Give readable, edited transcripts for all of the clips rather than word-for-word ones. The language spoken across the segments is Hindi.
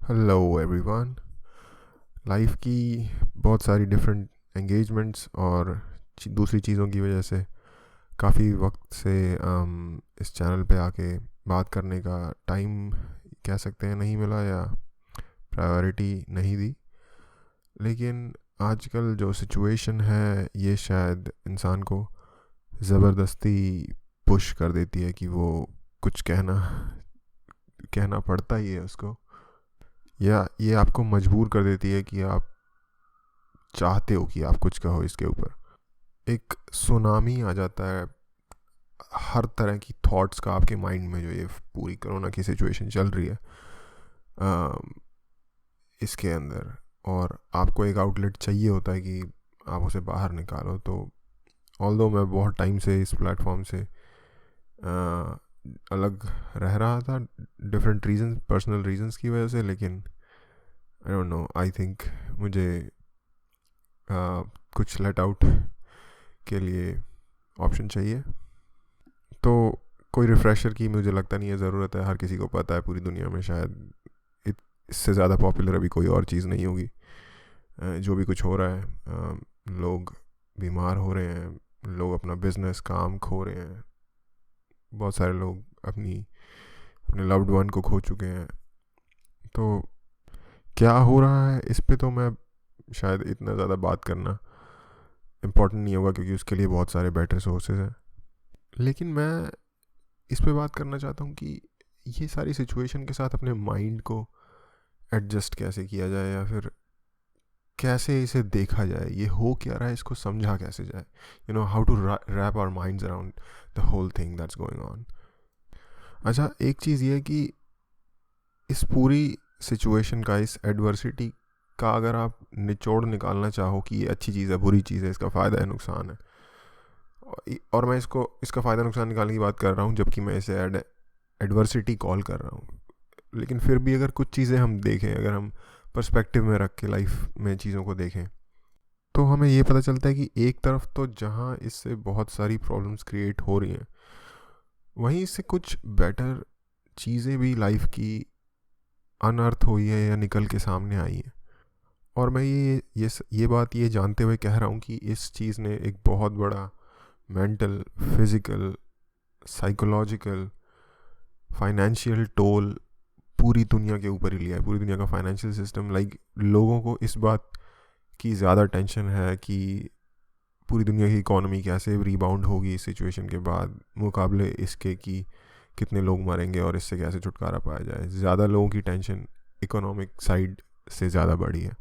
Hello everyone. लाइफ की बहुत सारी डिफरेंट एंगेजमेंट्स और दूसरी चीज़ों की वजह से काफ़ी वक्त से इस चैनल पे आके बात करने का टाइम कह सकते हैं नहीं मिला या प्रायोरिटी नहीं दी। लेकिन आजकल जो सिचुएशन है ये शायद इंसान को ज़बरदस्ती पुश कर देती है कि वो कुछ कहना कहना पड़ता ही है उसको, या ये आपको मजबूर कर देती है कि आप चाहते हो कि आप कुछ कहो इसके ऊपर। एक सुनामी आ जाता है हर तरह की थॉट्स का आपके माइंड में, जो ये पूरी कोरोना की सिचुएशन चल रही है इसके अंदर, और आपको एक आउटलेट चाहिए होता है कि आप उसे बाहर निकालो। तो ऑल्दो मैं बहुत टाइम से इस प्लेटफॉर्म से अलग रह रहा था डिफरेंट रीजन, पर्सनल रीजंस की वजह से, लेकिन I don't know, I think मुझे कुछ लेट आउट के लिए ऑप्शन चाहिए। तो कोई रिफ़्रेशर की मुझे लगता नहीं है ज़रूरत है, हर किसी को पता है पूरी दुनिया में शायद इससे ज़्यादा पॉपुलर अभी कोई और चीज़ नहीं होगी। जो भी कुछ हो रहा है, लोग बीमार हो रहे हैं, लोग अपना बिजनेस काम खो रहे हैं, बहुत सारे लोग अपने लव्ड वन को खो चुके हैं। तो क्या हो रहा है इस पे तो मैं शायद इतना ज़्यादा बात करना इम्पोर्टेंट नहीं होगा, क्योंकि उसके लिए बहुत सारे बेटर सोर्सेज हैं। लेकिन मैं इस पे बात करना चाहता हूँ कि ये सारी सिचुएशन के साथ अपने माइंड को एडजस्ट कैसे किया जाए, या फिर कैसे इसे देखा जाए, ये हो क्या रहा है इसको समझा कैसे जाए, how to wrap our minds around the whole thing that's going on. अच्छा, एक चीज़ ये है कि इस पूरी सिचुएशन का, इस एडवर्सिटी का अगर आप निचोड़ निकालना चाहो कि ये अच्छी चीज़ है बुरी चीज़ है, इसका फ़ायदा है नुकसान है, और मैं इसका फ़ायदा नुकसान निकालने की बात कर रहा हूँ जबकि मैं इसे एडवर्सिटी कॉल कर रहा हूँ। लेकिन फिर भी अगर कुछ चीज़ें हम देखें, अगर हम पर्सपेक्टिव में रख के लाइफ में चीज़ों को देखें, तो हमें ये पता चलता है कि एक तरफ तो जहाँ इससे बहुत सारी प्रॉब्लम्स क्रिएट हो रही हैं, वहीं इससे कुछ बेटर चीज़ें भी लाइफ की अनअर्थ हुई है या निकल के सामने आई हैं। और मैं ये बात ये जानते हुए कह रहा हूँ कि इस चीज़ ने एक बहुत बड़ा mental, physical, psychological, financial toll पूरी दुनिया के ऊपर ही लिया है। पूरी दुनिया का फाइनेंशियल सिस्टम, लाइक लोगों को इस बात की ज़्यादा टेंशन है कि पूरी दुनिया की इकोनॉमी कैसे रीबाउंड होगी इस सिचुएशन के बाद, मुकाबले इसके कि कितने लोग मरेंगे और इससे कैसे छुटकारा पाया जाए। ज़्यादा लोगों की टेंशन इकोनॉमिक साइड से ज़्यादा बढ़ी है।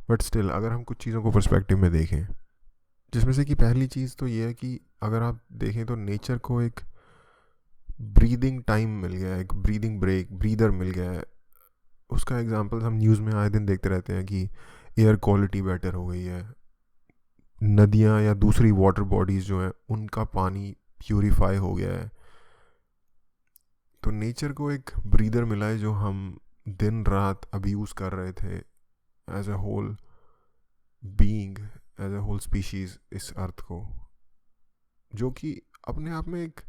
बट स्टिल अगर हम कुछ चीज़ों को पर्सपेक्टिव में देखें, जिसमें से कि पहली चीज़ तो ये है कि अगर आप देखें तो नेचर को एक ब्रीदिंग टाइम मिल गया है, एक ब्रीदिंग ब्रेक, ब्रीदर मिल गया है। उसका एग्जांपल हम न्यूज़ में आए दिन देखते रहते हैं कि एयर क्वालिटी बेटर हो गई है, नदियाँ या दूसरी वाटर बॉडीज़ जो हैं उनका पानी प्यूरिफाई हो गया है। तो नेचर को एक ब्रीदर मिला है जो हम दिन रात अब्यूज़ कर रहे थे as a whole being, as a whole species इस अर्थ को, जो कि अपने आप में एक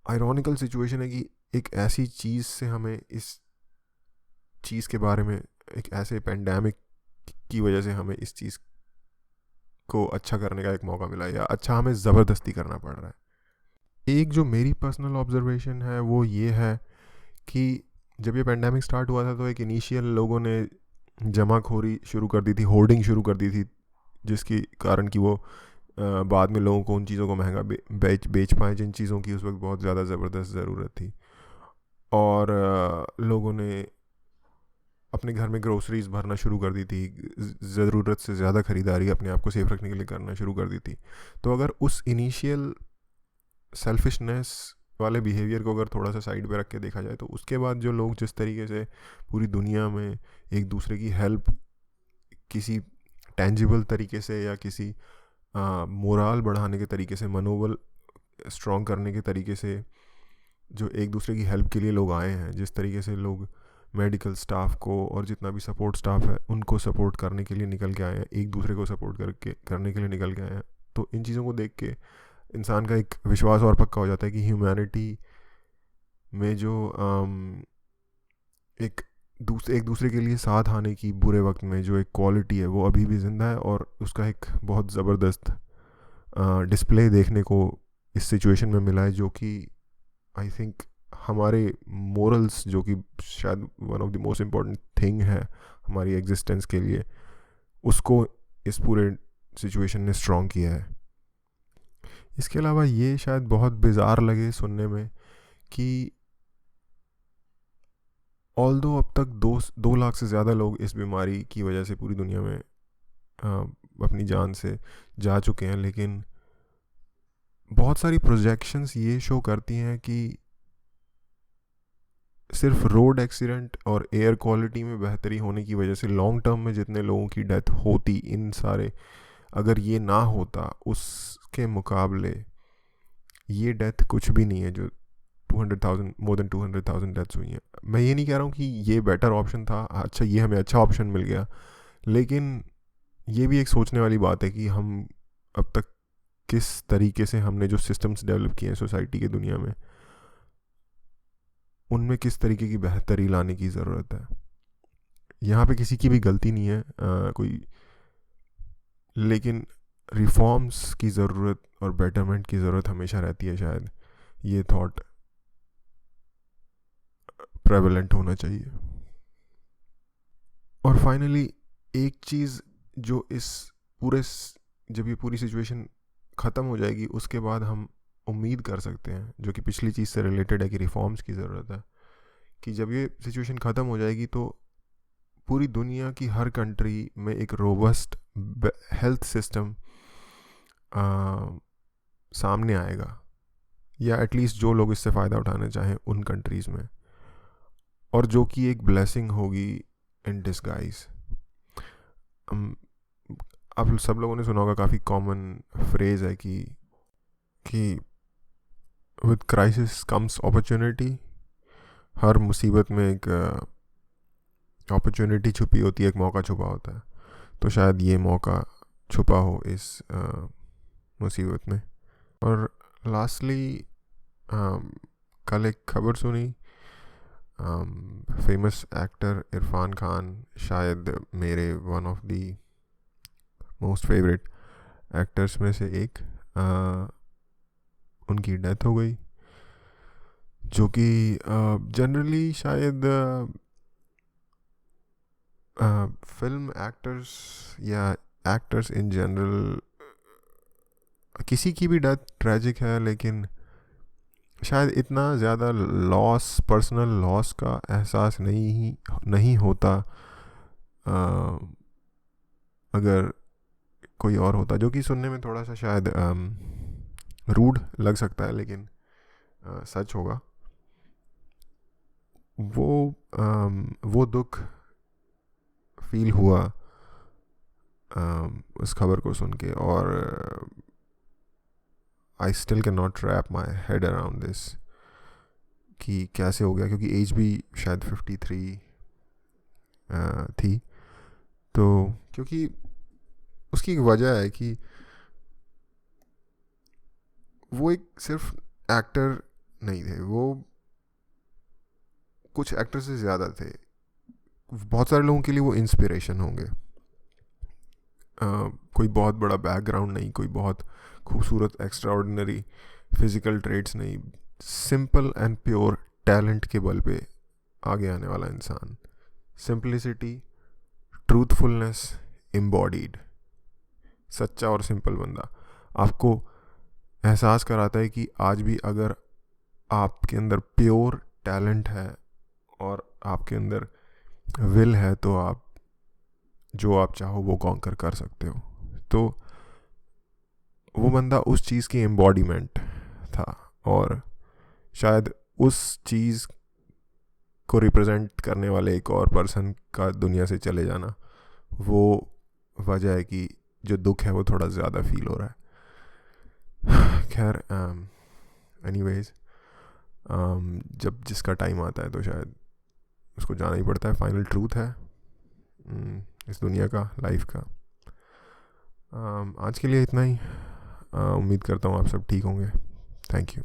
आयरॉनिकल सिचुएशन है कि एक ऐसी चीज़ से हमें इस चीज़ के बारे में, एक ऐसे पेंडेमिक की वजह से हमें इस चीज़ को अच्छा करने का एक मौका मिला, या अच्छा हमें ज़बरदस्ती करना पड़ रहा है। एक जो मेरी पर्सनल ऑब्जर्वेशन है वो ये है कि जब ये पेंडेमिक स्टार्ट हुआ था तो एक इनिशियल लोगों ने जमाखोरी शुरू कर दी थी, होर्डिंग शुरू कर दी थी, जिसकी कारण कि वो बाद में लोगों को उन चीज़ों को महंगा बेच पाए जिन चीज़ों की उस वक्त बहुत ज़्यादा ज़बरदस्त ज़रूरत थी। और लोगों ने अपने घर में ग्रोसरीज भरना शुरू कर दी थी, ज़रूरत से ज़्यादा ख़रीदारी अपने आप को सेफ रखने के लिए करना शुरू कर दी थी। तो अगर उस इनिशियल सेल्फिशनेस वाले बिहेवियर को अगर थोड़ा सा साइड पे रख के देखा जाए, तो उसके बाद जो लोग जिस तरीके से पूरी दुनिया में एक दूसरे की हेल्प किसी टेंजिबल तरीके से या किसी मोराल बढ़ाने के तरीके से, मनोबल स्ट्रॉन्ग करने के तरीके से जो एक दूसरे की हेल्प के लिए लोग आए हैं, जिस तरीके से लोग मेडिकल स्टाफ को और जितना भी सपोर्ट स्टाफ है उनको सपोर्ट करने के लिए निकल के आए हैं, एक दूसरे को सपोर्ट करने के लिए निकल के आए हैं, तो इन चीज़ों को देख के इंसान का एक विश्वास और पक्का हो जाता है कि ह्यूमैनिटी में जो एक एक दूसरे के लिए साथ आने की बुरे वक्त में जो एक क्वालिटी है वो अभी भी ज़िंदा है, और उसका एक बहुत ज़बरदस्त डिस्प्ले देखने को इस सिचुएशन में मिला है, जो कि आई थिंक हमारे मोरल्स, जो कि शायद one of the most important thing है हमारी एग्जिस्टेंस के लिए, उसको इस पूरे सिचुएशन ने स्ट्रॉन्ग किया है। इसके अलावा ये शायद बहुत बिज़ार लगे सुनने में कि ऑल्दो अब तक 2 लाख से ज़्यादा लोग इस बीमारी की वजह से पूरी दुनिया में अपनी जान से जा चुके हैं, लेकिन बहुत सारी प्रोजेक्शंस ये शो करती हैं कि सिर्फ रोड एक्सीडेंट और एयर क्वालिटी में बेहतरी होने की वजह से लॉन्ग टर्म में जितने लोगों की डेथ होती, इन सारे अगर ये ना होता, उसके मुकाबले ये डेथ कुछ भी नहीं है जो 200,000 मोर देन 200,000 डेथ्स हुई हैं। मैं ये नहीं कह रहा हूँ कि ये बेटर ऑप्शन था, अच्छा ये हमें अच्छा ऑप्शन मिल गया, लेकिन ये भी एक सोचने वाली बात है कि हम अब तक किस तरीके से हमने जो सिस्टम्स डेवलप किए हैं सोसाइटी के दुनिया में, उनमें किस तरीके की बेहतरी लाने की ज़रूरत है। यहाँ पे किसी की भी गलती नहीं है कोई, लेकिन रिफॉर्म्स की ज़रूरत और बेटरमेंट की ज़रूरत हमेशा रहती है। शायद ये थॉट प्रेवलेंट होना चाहिए। और फाइनली एक चीज़ जो जब ये पूरी सिचुएशन ख़त्म हो जाएगी उसके बाद हम उम्मीद कर सकते हैं, जो कि पिछली चीज़ से रिलेटेड है कि रिफॉर्म्स की ज़रूरत है, कि जब ये सिचुएशन ख़त्म हो जाएगी तो पूरी दुनिया की हर कंट्री में एक रोबस्ट हेल्थ सिस्टम सामने आएगा, या एटलीस्ट जो लोग इससे फ़ायदा उठाना चाहें उन कंट्रीज़ में, और जो कि एक ब्लेसिंग होगी इन डिस्गाइज। आप सब लोगों ने सुना होगा, काफ़ी कॉमन फ्रेज़ है कि विद क्राइसिस कम्स अपॉर्चुनिटी। हर मुसीबत में एक अपॉर्चुनिटी छुपी होती है, एक मौका छुपा होता है। तो शायद ये मौका छुपा हो इस मुसीबत में। और लास्टली कल एक खबर सुनी, फेमस एक्टर इरफान खान, शायद मेरे one of the most favourite actors में से एक, उनकी डेथ हो गई, जो कि जनरली शायद फिल्म एक्टर्स या एक्टर्स इन जनरल, किसी की भी डेथ ट्रैजिक है, लेकिन शायद इतना ज़्यादा पर्सनल लॉस का एहसास नहीं होता अगर कोई और होता, जो कि सुनने में थोड़ा सा शायद रूड लग सकता है, लेकिन सच होगा। वो दुख फील हुआ उस खबर को सुन के, और I still can not wrap my head around this कि कैसे हो गया, क्योंकि एज भी शायद 53 थी। तो क्योंकि उसकी एक वजह है कि वो एक सिर्फ एक्टर नहीं थे, वो कुछ एक्टर से ज़्यादा थे। बहुत सारे लोगों के लिए वो इंस्पिरेशन होंगे। कोई बहुत बड़ा बैकग्राउंड नहीं, कोई बहुत खूबसूरत एक्स्ट्राऑर्डिनरी फिजिकल ट्रेड्स नहीं, सिंपल एंड प्योर टैलेंट के बल पे आगे आने वाला इंसान। सिंपलिसिटी, ट्रूथफुलनेस एम्बॉडीड, सच्चा और सिंपल बंदा आपको एहसास कराता है कि आज भी अगर आपके अंदर प्योर टैलेंट है और आपके अंदर विल है, तो आप जो आप चाहो वो कॉन्कर कर सकते हो। तो वो बंदा उस चीज़ की एम्बॉडीमेंट था, और शायद उस चीज़ को रिप्रेजेंट करने वाले एक और पर्सन का दुनिया से चले जाना वो वजह है कि जो दुख है वो थोड़ा ज़्यादा फील हो रहा है। खैर, एनीवेज, जब जिसका टाइम आता है तो शायद उसको जाना ही पड़ता है। फाइनल ट्रूथ है इस दुनिया का, लाइफ का। आज के लिए इतना ही। उम्मीद करता हूँ आप सब ठीक होंगे। Thank you.